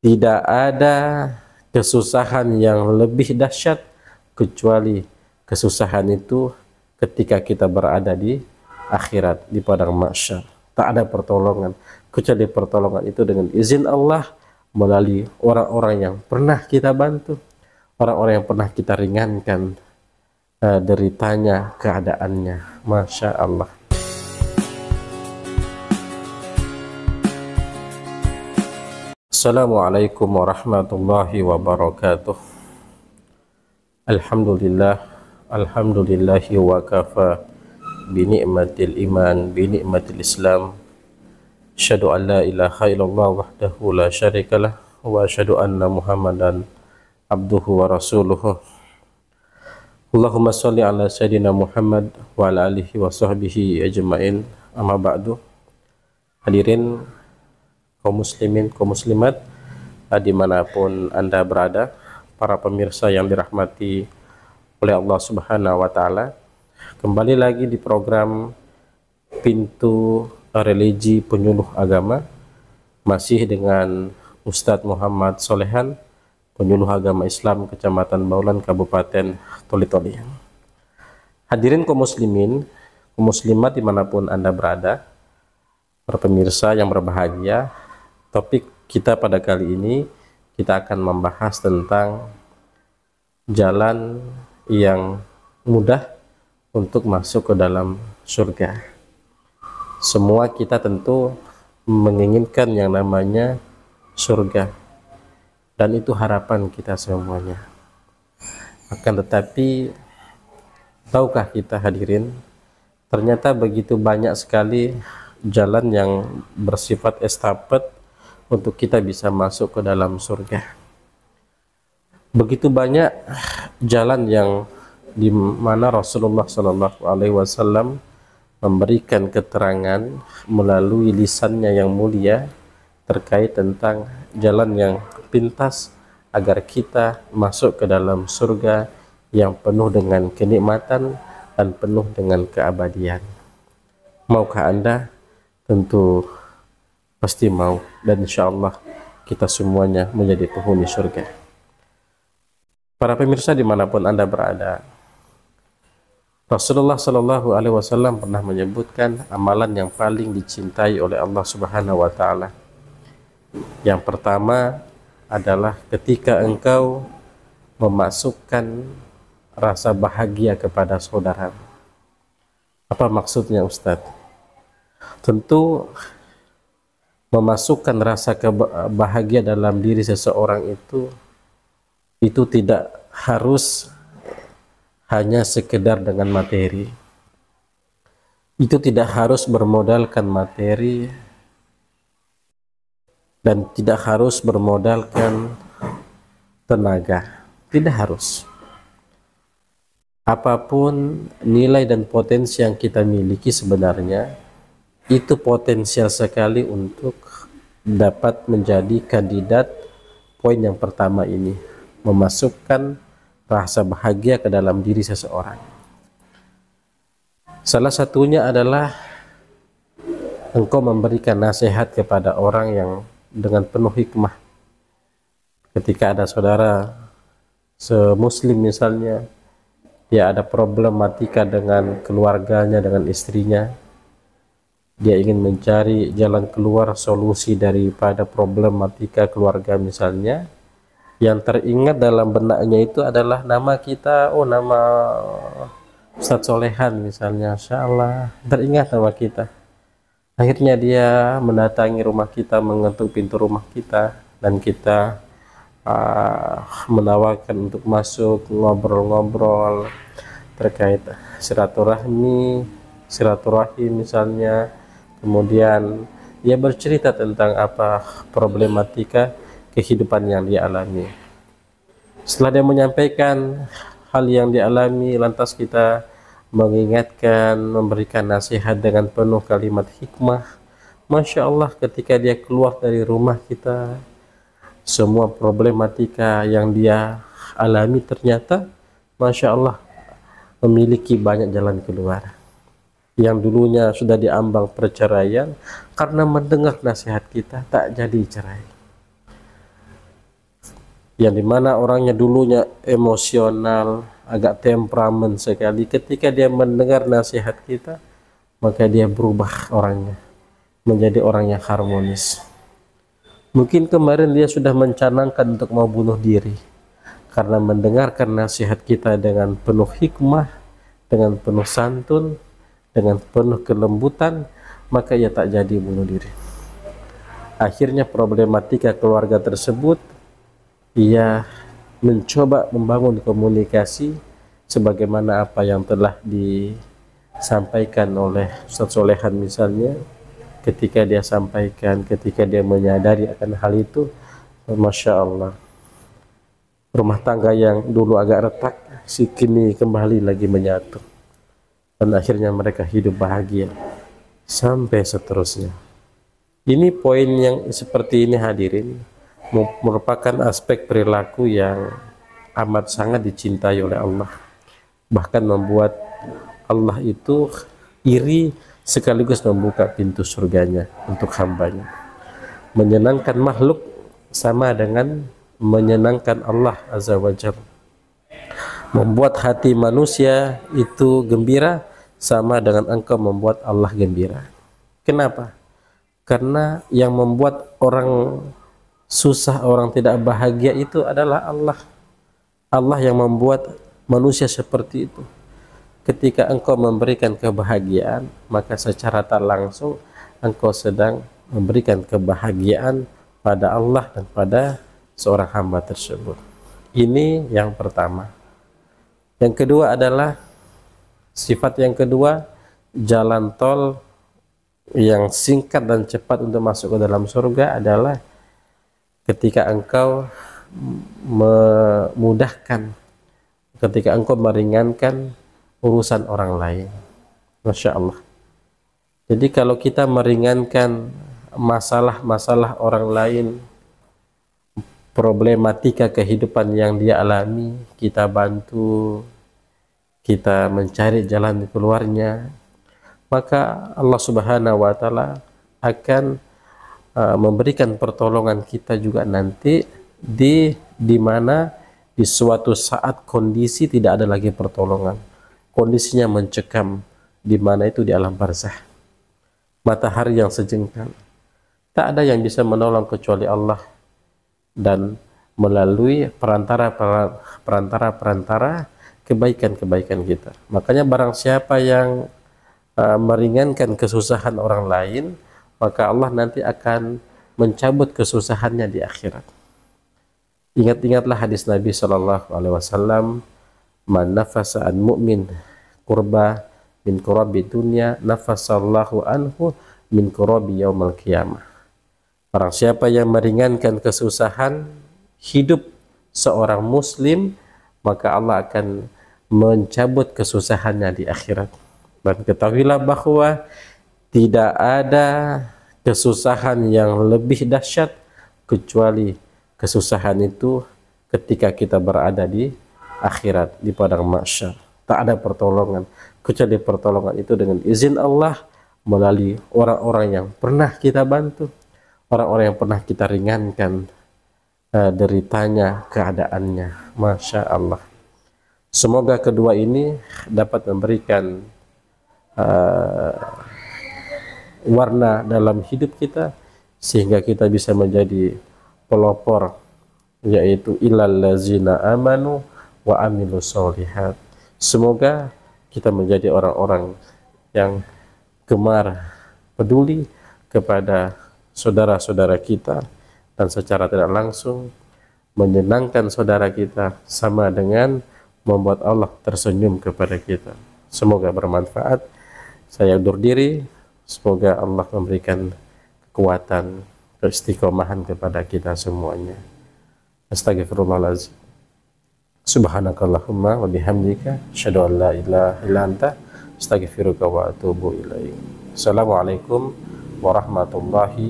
Tidak ada kesusahan yang lebih dahsyat kecuali kesusahan itu ketika kita berada di akhirat, di padang mahsyar. Tak ada pertolongan kecuali pertolongan itu dengan izin Allah melalui orang-orang yang pernah kita bantu, orang-orang yang pernah kita ringankan deritanya, keadaannya. Masya Allah. Assalamualaikum warahmatullahi wabarakatuh. Alhamdulillahi wa kafa bi ni'matil iman bi ni'matil islam. Asyhadu an la ilaha illallah wahdahu la syarikalah wa asyhadu anna Muhammadan abduhu wa rasuluhu. Allahumma shalli ala sayyidina Muhammad wa ala alihi wa sahbihi ajma'in. Amma ba'du. Hadirin kaum muslimin, kaum muslimat dimanapun Anda berada, para pemirsa yang dirahmati oleh Allah Subhanahu wa Ta'ala, kembali lagi di program Pintu Religi Penyuluh Agama, masih dengan Ustadz Muhammad Solehan, penyuluh agama Islam Kecamatan Baulan, Kabupaten Toli-Toli. Hadirin kaum muslimin, kaum muslimat dimanapun Anda berada, para pemirsa yang berbahagia, topik kita pada kali ini kita akan membahas tentang jalan yang mudah untuk masuk ke dalam surga. Semua kita tentu menginginkan yang namanya surga, dan itu harapan kita semuanya. Akan tetapi, tahukah kita hadirin, ternyata begitu banyak sekali jalan yang bersifat estafet untuk kita bisa masuk ke dalam surga. Begitu banyak jalan yang di mana Rasulullah Shallallahu Alaihi Wasallam memberikan keterangan melalui lisannya yang mulia terkait tentang jalan yang pintas agar kita masuk ke dalam surga yang penuh dengan kenikmatan dan penuh dengan keabadian. Maukah Anda? Tentu pasti mau, dan insya Allah kita semuanya menjadi penghuni surga. Para pemirsa dimanapun Anda berada, Rasulullah Shallallahu Alaihi Wasallam pernah menyebutkan amalan yang paling dicintai oleh Allah Subhanahu Wa Taala. Yang pertama adalah ketika engkau memasukkan rasa bahagia kepada saudara. Apa maksudnya, Ustadz? Tentu memasukkan rasa bahagia dalam diri seseorang itu tidak harus hanya sekedar dengan materi. Itu tidak harus bermodalkan materi dan tidak harus bermodalkan tenaga. Tidak harus. Apapun nilai dan potensi yang kita miliki sebenarnya itu potensial sekali untuk dapat menjadi kandidat poin yang pertama ini, memasukkan rasa bahagia ke dalam diri seseorang. Salah satunya adalah engkau memberikan nasihat kepada orang yang dengan penuh hikmah. Ketika ada saudara semuslim misalnya, dia ada problematika dengan keluarganya, dengan istrinya, dia ingin mencari jalan keluar, solusi daripada problematika keluarga misalnya, yang teringat dalam benaknya itu adalah nama kita, oh nama Ustadz Solehan misalnya, Masya Allah, teringat nama kita. Akhirnya dia mendatangi rumah kita, mengetuk pintu rumah kita, dan kita menawarkan untuk masuk, ngobrol-ngobrol terkait silaturahim misalnya. Kemudian dia bercerita tentang apa problematika kehidupan yang dia alami. Setelah dia menyampaikan hal yang dialami, lantas kita mengingatkan, memberikan nasihat dengan penuh kalimat hikmah. Masya Allah, ketika dia keluar dari rumah kita, semua problematika yang dia alami ternyata Masya Allah memiliki banyak jalan keluar. Yang dulunya sudah diambang perceraian, karena mendengar nasihat kita tak jadi cerai. yang dimana orangnya dulunya emosional, agak temperamen sekali, ketika dia mendengar nasihat kita, maka dia berubah orangnya menjadi orang yang harmonis. Mungkin kemarin dia sudah mencanangkan untuk mau bunuh diri, karena mendengarkan nasihat kita dengan penuh hikmah, dengan penuh santun, dengan penuh kelembutan, maka ia tak jadi bunuh diri. Akhirnya problematika keluarga tersebut, ia mencoba membangun komunikasi sebagaimana apa yang telah disampaikan oleh Ustaz Solehan misalnya. Ketika dia sampaikan, ketika dia menyadari akan hal itu, Masya Allah, rumah tangga yang dulu agak retak kini kembali lagi menyatu, dan akhirnya mereka hidup bahagia sampai seterusnya. Ini poin yang seperti ini hadirin merupakan aspek perilaku yang amat sangat dicintai oleh Allah, bahkan membuat Allah itu iri sekaligus membuka pintu surganya untuk hambanya. Menyenangkan makhluk sama dengan menyenangkan Allah Azza wa Jalla. Membuat hati manusia itu gembira sama dengan engkau membuat Allah gembira. Kenapa? Karena yang membuat orang susah, orang tidak bahagia itu adalah Allah. Allah yang membuat manusia seperti itu. Ketika engkau memberikan kebahagiaan, maka secara tak langsung engkau sedang memberikan kebahagiaan pada Allah dan pada seorang hamba tersebut. Ini yang pertama. Yang kedua adalah sifat yang kedua, jalan tol yang singkat dan cepat untuk masuk ke dalam surga adalah ketika engkau memudahkan, ketika engkau meringankan urusan orang lain. Masya Allah. Jadi kalau kita meringankan masalah-masalah orang lain, problematika kehidupan yang dia alami, kita bantu, kita mencari jalan keluarnya, maka Allah Subhanahu wa Ta'ala akan memberikan pertolongan kita juga nanti di mana di suatu saat kondisi tidak ada lagi pertolongan, kondisinya mencekam, di mana itu di alam barzah, matahari yang sejengkal, tak ada yang bisa menolong kecuali Allah dan melalui perantara kebaikan-kebaikan kita. Makanya barang siapa yang meringankan kesusahan orang lain, maka Allah nanti akan mencabut kesusahannya di akhirat. Ingat-ingatlah hadis Nabi SAW, man nafasa an mu'min kurba min kurabi dunya nafasallahu anhu min kurabi yaumal qiyamah. Barang siapa yang meringankan kesusahan hidup seorang muslim, maka Allah akan mencabut kesusahannya di akhirat. Dan ketahuilah bahwa tidak ada kesusahan yang lebih dahsyat kecuali kesusahan itu ketika kita berada di akhirat, di padang mahsyar. Tak ada pertolongan kecuali pertolongan itu dengan izin Allah melalui orang-orang yang pernah kita bantu, orang-orang yang pernah kita ringankan deritanya, keadaannya. Masya Allah. Semoga kedua ini dapat memberikan warna dalam hidup kita sehingga kita bisa menjadi pelopor, yaitu ilal lazina amanu wa amilu sholihat. Semoga kita menjadi orang-orang yang gemar peduli kepada saudara-saudara kita dan secara tidak langsung menyenangkan saudara kita sama dengan membuat Allah tersenyum kepada kita. Semoga bermanfaat. Saya undur diri. Semoga Allah memberikan kekuatan, keistiqomahan kepada kita semuanya. Astagfirullahaladzim. Subhanakallahumma wa bihamdika asyhadu an la ilaha illa anta astaghfiruka wa atubu ilaik. Assalamualaikum warahmatullahi